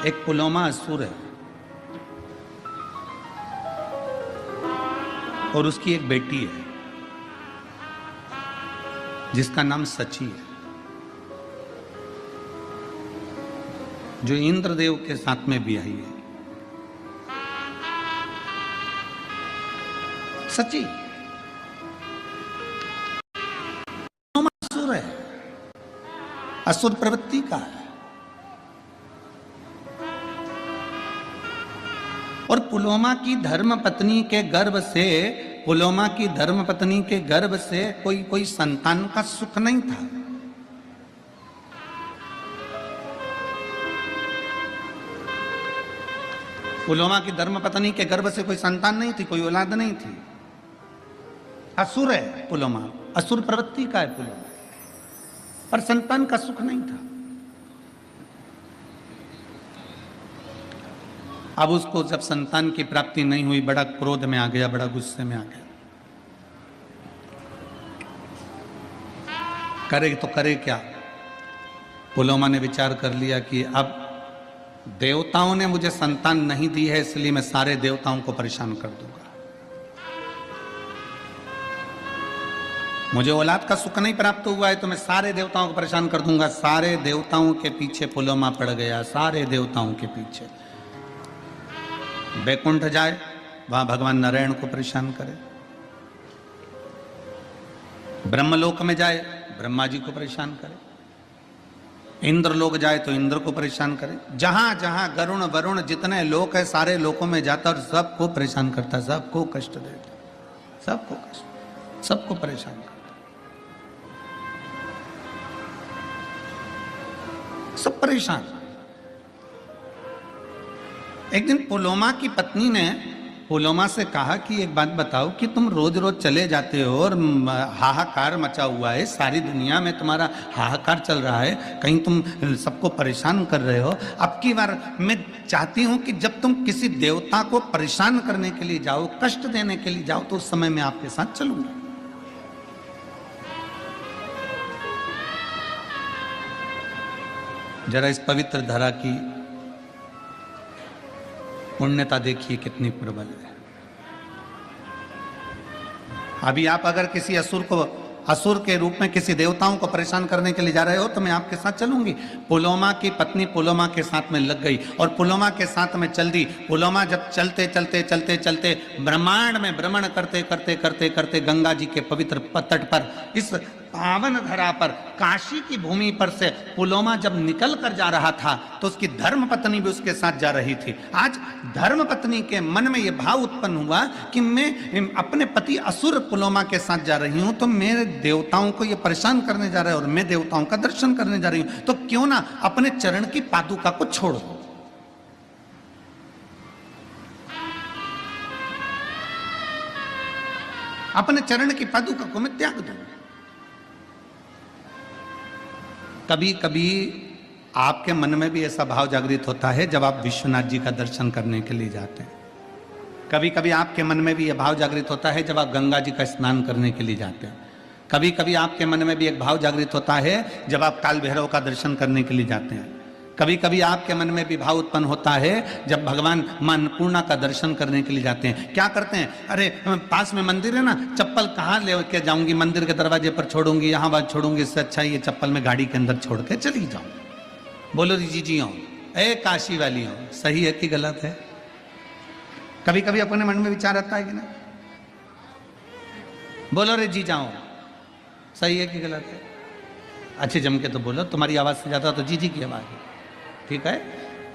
एक पुलोमा असुर है और उसकी एक बेटी है जिसका नाम सची है, जो इंद्रदेव के साथ में भी आई है। सची असुर है, असुर प्रवृत्ति का है। और पुलोमा की धर्म पत्नी के गर्भ से, पुलोमा की धर्म पत्नी के गर्भ से कोई संतान का सुख नहीं था। पुलोमा की धर्म पत्नी के गर्भ से कोई संतान नहीं थी, कोई औलाद नहीं थी। असुर है पुलोमा, असुर प्रवृत्ति का है पुलोमा, पर संतान का सुख नहीं था। अब उसको जब संतान की प्राप्ति नहीं हुई, बड़ा क्रोध में आ गया, बड़ा गुस्से में आ गया। करे तो करे क्या? पुलोमा ने विचार कर लिया कि अब देवताओं ने मुझे संतान नहीं दी है, इसलिए मैं सारे देवताओं को परेशान कर दूंगा। मुझे औलाद का सुख नहीं प्राप्त हुआ है तो मैं सारे देवताओं को परेशान कर दूंगा। सारे देवताओं के पीछे पुलोमा पड़ गया, सारे देवताओं के पीछे। बैकुंठ जाए, वहां भगवान नारायण को परेशान करे। ब्रह्मलोक में जाए, ब्रह्मा जी को परेशान करे। इंद्र लोक जाए तो इंद्र को परेशान करे। जहां जहां गरुण वरुण जितने लोक है, सारे लोकों में जाता और सबको परेशान करता, सबको कष्ट देता, सबको कष्ट, सबको परेशान करता, सब परेशान। एक दिन पुलोमा की पत्नी ने पुलोमा से कहा कि एक बात बताओ कि तुम रोज रोज चले जाते हो और हाहाकार मचा हुआ है, सारी दुनिया में तुम्हारा हाहाकार चल रहा है, कहीं तुम सबको परेशान कर रहे हो। अब की बार मैं चाहती हूं कि जब तुम किसी देवता को परेशान करने के लिए जाओ, कष्ट देने के लिए जाओ, तो उस समय मैं आपके साथ चलूंगा। जरा इस पवित्र धरा की पुण्यता देखिए कितनी प्रबल है। अभी आप अगर किसी असुर को, असुर के रूप में किसी देवताओं को परेशान करने के लिए जा रहे हो तो मैं आपके साथ चलूंगी। पुलोमा की पत्नी पुलोमा के साथ में लग गई और पुलोमा के साथ में चल दी। पुलोमा जब चलते चलते चलते चलते ब्रह्मांड में भ्रमण करते करते करते करते गंगा जी के पवित्र तट पर, इस पावन धरा पर, काशी की भूमि पर से पुलोमा जब निकल कर जा रहा था तो उसकी धर्म पत्नी भी उसके साथ जा रही थी। आज धर्म पत्नी के मन में यह भाव उत्पन्न हुआ कि मैं अपने पति असुर पुलोमा के साथ जा रही हूं, तो मेरे देवताओं को यह परेशान करने जा रहा है और मैं देवताओं का दर्शन करने जा रही हूं, तो क्यों ना अपने चरण की पादुका को छोड़ दो। अपने चरण की पादुका को मैं त्याग दूं। कभी कभी आपके मन में भी ऐसा भाव जागृत होता है जब आप विश्वनाथ जी का दर्शन करने के लिए जाते हैं। कभी कभी आपके मन में भी यह भाव जागृत होता है जब आप गंगा जी का स्नान करने के लिए जाते हैं। कभी कभी आपके मन में भी एक भाव जागृत होता है जब आप काल भैरव का दर्शन करने के लिए जाते हैं। कभी कभी आपके मन में भी भाव उत्पन्न होता है जब भगवान मां अन्नपूर्णा का दर्शन करने के लिए जाते हैं। क्या करते हैं? अरे पास में मंदिर है ना, चप्पल कहाँ लेके जाऊंगी, मंदिर के दरवाजे पर छोड़ूंगी, यहाँ बात छोड़ूंगी, इससे अच्छा ये चप्पल में गाड़ी के अंदर छोड़ के चली जाऊं। बोलो जी हो, ए काशी वाली हो, सही है कि गलत है? कभी कभी अपने मन में विचार आता है कि ना? बोलो रे जी जाओ, सही है कि गलत है? अच्छे जम के तो बोलो, तुम्हारी आवाज से ज्यादा तो जी की आवाज है, ठीक है?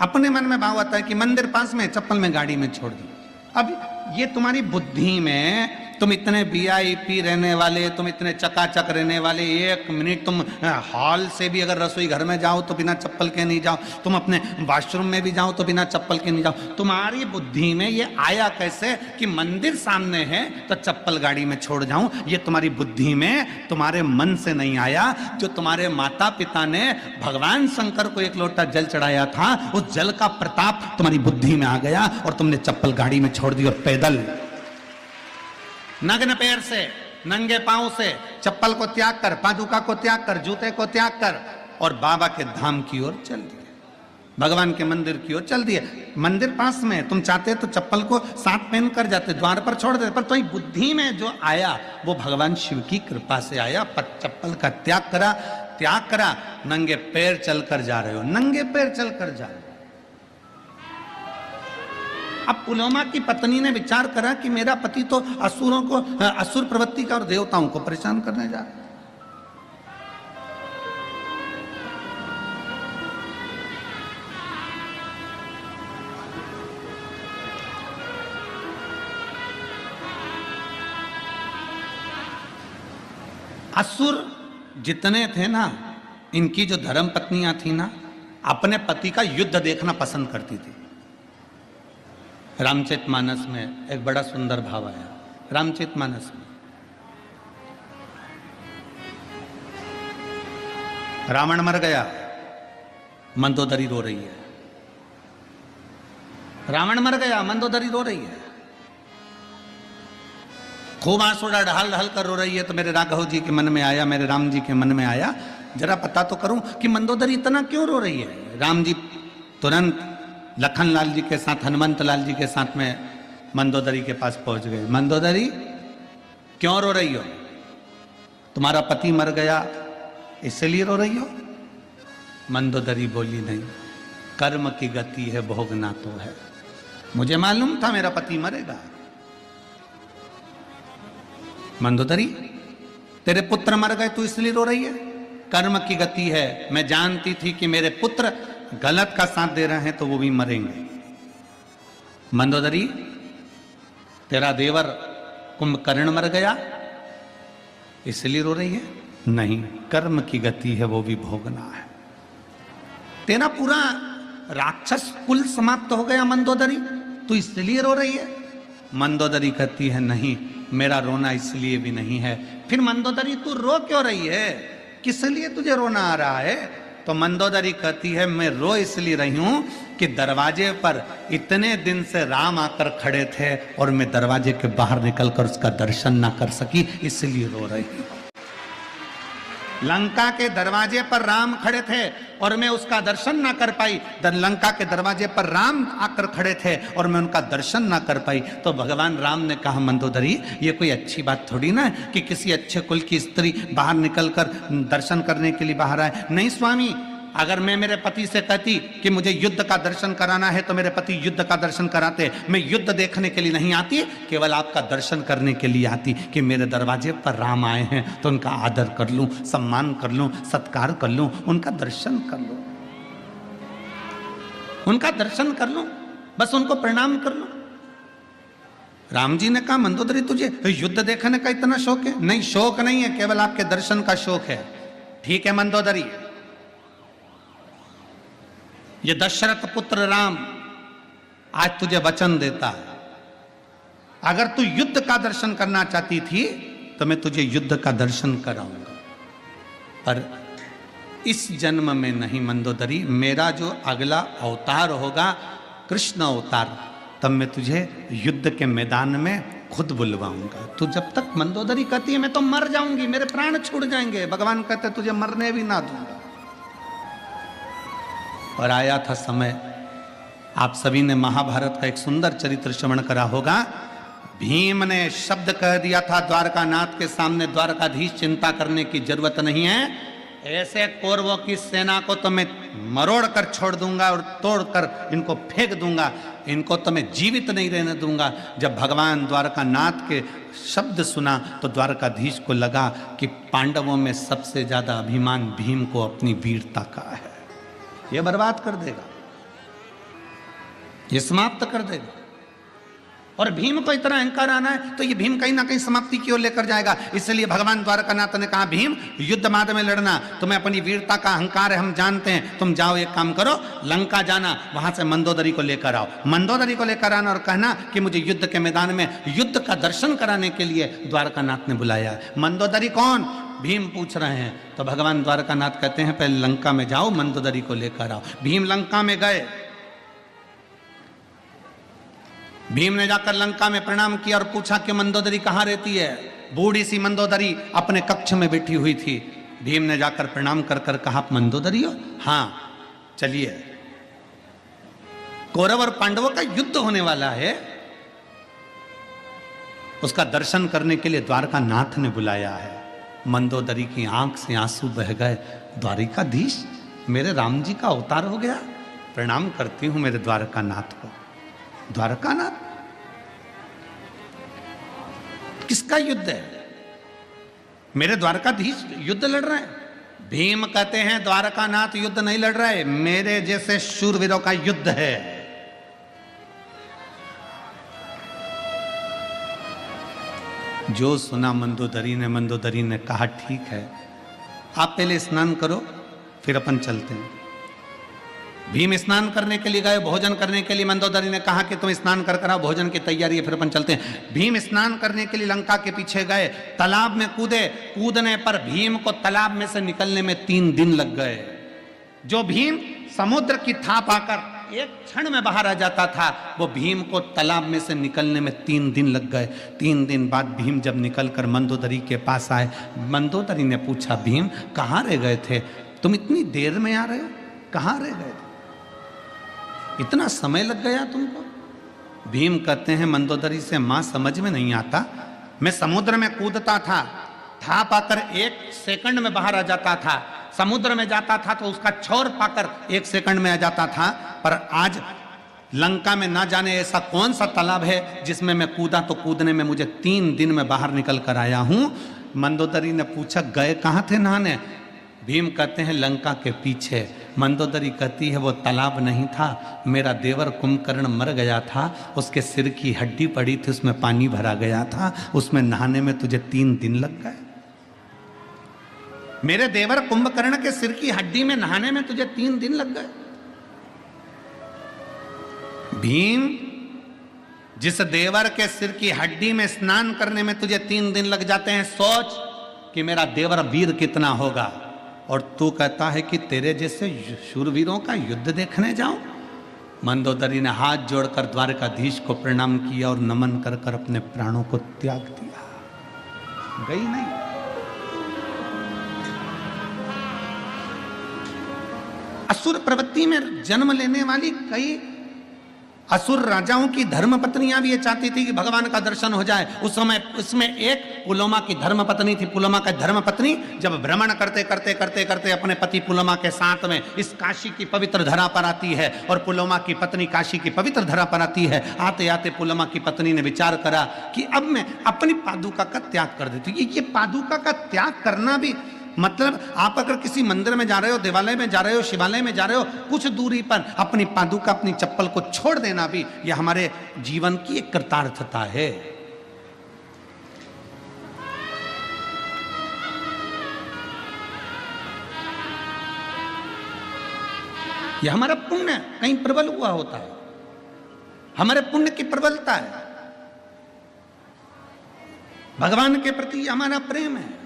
अपने मन में भाव आता है कि मंदिर पास में, चप्पल में गाड़ी में छोड़ दी। अब ये तुम्हारी बुद्धि में, तुम इतने वीआईपी रहने वाले, तुम इतने चकाचक रहने वाले, एक मिनट तुम हॉल से भी अगर रसोई घर में जाओ तो बिना चप्पल के नहीं जाओ, तुम अपने वॉशरूम में भी जाओ तो बिना चप्पल के नहीं जाओ। तुम्हारी बुद्धि में ये आया कैसे कि मंदिर सामने है तो चप्पल गाड़ी में छोड़ जाऊं? ये तुम्हारी बुद्धि में, तुम्हारे मन से नहीं आया। जो तुम्हारे माता पिता ने भगवान शंकर को एक लोटा जल चढ़ाया था, उस जल का प्रताप तुम्हारी बुद्धि में आ गया और तुमने चप्पल गाड़ी में छोड़ दी और पैदल नग्न पैर से, नंगे पांव से, चप्पल को त्याग कर, पादुका को त्याग कर, जूते को त्याग कर और बाबा के धाम की ओर चल दिए। भगवान के मंदिर की ओर चल दिए। मंदिर पास में है, तुम चाहते तो चप्पल को साथ पहन कर जाते, द्वार पर छोड़ देते, पर तुम्हारी बुद्धि में जो आया वो भगवान शिव की कृपा से आया। चप्पल का त्याग करा, नंगे पैर चलकर जा रहे हो, नंगे पैर चलकर जा रहे हो। अब पुलोमा की पत्नी ने विचार करा कि मेरा पति तो असुरों को, असुर प्रवृत्ति का और देवताओं को परेशान करने जा रहा है। असुर जितने थे ना, इनकी जो धर्म पत्नियां थी ना, अपने पति का युद्ध देखना पसंद करती थी। रामचरितमानस में एक बड़ा सुंदर भाव आया। रामचरितमानस में रावण मर गया, मंदोदरी रो रही है। रावण मर गया, मंदोदरी रो रही है, खूब आंसू ढाल ढाल कर रो रही है। तो मेरे राघव जी के मन में आया, मेरे राम जी के मन में आया, जरा पता तो करूं कि मंदोदरी इतना क्यों रो रही है। राम जी तुरंत लखन लाल जी के साथ, हनुमंत लाल जी के साथ में मंदोदरी के पास पहुंच गए। मंदोदरी क्यों रो रही हो? तुम्हारा पति मर गया इसलिए रो रही हो? मंदोदरी बोली नहीं, कर्म की गति है, भोगना तो है। मुझे मालूम था मेरा पति मरेगा। मंदोदरी, तेरे पुत्र मर गए तू इसलिए रो रही है? कर्म की गति है, मैं जानती थी कि मेरे पुत्र गलत का साथ दे रहे हैं तो वो भी मरेंगे। मंदोदरी, तेरा देवर कुंभकर्ण मर गया इसलिए रो रही है? नहीं, कर्म की गति है, वो भी भोगना है। तेरा पूरा राक्षस कुल समाप्त हो गया मंदोदरी, तू इसलिए रो रही है? मंदोदरी कहती है नहीं, मेरा रोना इसलिए भी नहीं है। फिर मंदोदरी तू रो क्यों रही है? किस लिए तुझे रोना आ रहा है? तो मंदोदरी कहती है मैं रो इसलिए रही हूं कि दरवाजे पर इतने दिन से राम आकर खड़े थे और मैं दरवाजे के बाहर निकलकर उसका दर्शन ना कर सकी, इसलिए रो रही हूं। लंका के दरवाजे पर राम खड़े थे और मैं उसका दर्शन ना कर पाई। लंका के दरवाजे पर राम आकर खड़े थे और मैं उनका दर्शन ना कर पाई। तो भगवान राम ने कहा मंदोदरी, ये कोई अच्छी बात थोड़ी ना कि किसी अच्छे कुल की स्त्री बाहर निकलकर दर्शन करने के लिए बाहर आए। नहीं स्वामी, अगर मैं मेरे पति से कहती कि मुझे युद्ध का दर्शन कराना है तो मेरे पति युद्ध का दर्शन कराते। मैं युद्ध देखने के लिए नहीं आती, केवल आपका दर्शन करने के लिए आती कि मेरे दरवाजे पर राम आए हैं तो उनका आदर कर लूं, सम्मान कर लूं, सत्कार कर लूं, उनका दर्शन कर लूं, उनका दर्शन कर लूं, बस उनको प्रणाम कर लूं। राम जी ने कहा मंदोदरी, तुझे युद्ध देखने का इतना शौक है? नहीं, शौक नहीं है, केवल आपके दर्शन का शौक है। ठीक है मंदोदरी, ये दशरथ पुत्र राम आज तुझे वचन देता है, अगर तू युद्ध का दर्शन करना चाहती थी तो मैं तुझे युद्ध का दर्शन कराऊंगा, पर इस जन्म में नहीं मंदोदरी। मेरा जो अगला अवतार होगा कृष्ण अवतार, तब मैं तुझे युद्ध के मैदान में खुद बुलवाऊंगा। तू जब तक मंदोदरी कहती है मैं तो मर जाऊंगी, मेरे प्राण छूट जाएंगे, भगवान कहते तुझे मरने भी ना दूंगा। और आया था समय, आप सभी ने महाभारत का एक सुंदर चरित्र श्रवण करा होगा। भीम ने शब्द कह दिया था द्वारकानाथ के सामने, द्वारकाधीश चिंता करने की जरूरत नहीं है, ऐसे कौरवों की सेना को तो मैं मरोड़ कर छोड़ दूंगा और तोड़कर इनको फेंक दूंगा, इनको तो मैं जीवित नहीं रहने दूंगा। जब भगवान द्वारकानाथ के शब्द सुना तो द्वारकाधीश को लगा कि पांडवों में सबसे ज्यादा अभिमान भीम को अपनी वीरता का है, ये बर्बाद कर देगा, ये समाप्त कर देगा। और भीम को इतना अहंकार आना है तो ये भीम कहीं ना कहीं समाप्ति की ओर लेकर जाएगा। इसलिए भगवान द्वारकानाथ ने कहा भीम युद्ध मार्ग में लड़ना, तुम्हें अपनी वीरता का अहंकार है, हम जानते हैं, तुम जाओ एक काम करो, लंका जाना, वहां से मंदोदरी को लेकर आओ, मंदोदरी को लेकर आना और कहना कि मुझे युद्ध के मैदान में युद्ध का दर्शन कराने के लिए द्वारकानाथ ने बुलाया। मंदोदरी कौन? भीम पूछ रहे हैं। तो भगवान द्वारकानाथ कहते हैं पहले लंका में जाओ, मंदोदरी को लेकर आओ। भीम लंका में गए, भीम ने जाकर लंका में प्रणाम किया और पूछा कि मंदोदरी कहाँ रहती है। बूढ़ी सी मंदोदरी अपने कक्ष में बैठी हुई थी। भीम ने जाकर प्रणाम कर कर कहा मंदोदरी हो? हाँ, चलिए कौरव और पांडवों का युद्ध होने वाला है, उसका दर्शन करने के लिए द्वारका नाथ ने बुलाया है। मंदोदरी की आंख से आंसू बह गए। द्वारिकाधीश, मेरे राम जी का अवतार हो गया, प्रणाम करती हूं मेरे द्वारका नाथ को। द्वारका नाथ, किसका युद्ध है? मेरे द्वारकाधीश युद्ध लड़ रहे हैं। भीम कहते हैं द्वारका नाथ युद्ध नहीं लड़ रहे, मेरे जैसे शूरवीरों का युद्ध है। जो सुना मंदोदरी ने कहा ठीक है, आप पहले स्नान करो फिर अपन चलते हैं। भीम स्नान करने के लिए गए, भोजन करने के लिए। मंदोदरी ने कहा कि तुम स्नान कर आओ, भोजन की तैयारी है, फिर अपन चलते हैं। भीम स्नान करने के लिए लंका के पीछे गए, तालाब में कूदे। कूदने पर भीम को तालाब में से निकलने में 3 दिन लग गए। जो भीम समुद्र की थाप आकर एक क्षण में बाहर आ जाता था, वो भीम को तालाब में से निकलने में 3 दिन लग गए। 3 दिन बाद भीम जब निकलकर मंदोदरी के पास आए, मंदोदरी ने पूछा, भीम कहाँ रह गए थे? तुम इतनी देर में आ रहे हो, कहाँ रह गए थे? इतना समय लग गया तुमको? भीम कहते हैं मंदोदरी से, मां समझ में नहीं आता, मैं समुद्र में कूदता था, थाप आकर 1 सेकंड में बाहर आ जाता था। समुद्र में जाता था तो उसका छोर पाकर 1 सेकंड में आ जाता था। पर आज लंका में ना जाने ऐसा कौन सा तालाब है जिसमें मैं कूदा तो कूदने में मुझे 3 दिन में बाहर निकल कर आया हूं। मंदोदरी ने पूछा, गए कहां थे नहाने? भीम कहते हैं लंका के पीछे। मंदोदरी कहती है वो तालाब नहीं था, मेरा देवर कुंभकर्ण मर गया था, उसके सिर की हड्डी पड़ी थी, उसमें पानी भरा गया था, उसमें नहाने में तुझे 3 दिन लग गए। मेरे देवर कुंभकर्ण के सिर की हड्डी में नहाने में तुझे 3 दिन लग गए। भीम, जिस देवर के सिर की हड्डी में स्नान करने में तुझे 3 दिन लग जाते हैं, सोच कि मेरा देवर वीर कितना होगा। और तू कहता है कि तेरे जैसे शूरवीरों का युद्ध देखने जाऊं? मंदोदरी ने हाथ जोड़कर द्वारकाधीश को प्रणाम किया और नमन कर कर अपने प्राणों को त्याग दिया। गई नहीं। असुर प्रवृत्ति में जन्म लेने वाली कई असुर राजाओं की धर्म पत्नियां भी ये चाहती थी कि भगवान का दर्शन हो जाए। उस समय इसमें एक पुलोमा की धर्म पत्नी थी। पुलोमा का धर्म पत्नी जब भ्रमण करते करते करते करते अपने पति पुलोमा के साथ में इस काशी की पवित्र धरा पर आती है और पुलोमा की पत्नी काशी की पवित्र धरा पर आती है। आते आते पुलोमा की पत्नी ने विचार करा कि अब मैं अपनी पादुका का त्याग कर देती हूँ। ये पादुका का त्याग करना भी मतलब, आप अगर किसी मंदिर में जा रहे हो, देवालय में जा रहे हो, शिवालय में जा रहे हो, कुछ दूरी पर अपनी पादुका, अपनी चप्पल को छोड़ देना भी यह हमारे जीवन की एक कृतार्थता है। यह हमारा पुण्य कहीं प्रबल हुआ होता है, हमारे पुण्य की प्रबलता है। भगवान के प्रति हमारा प्रेम है।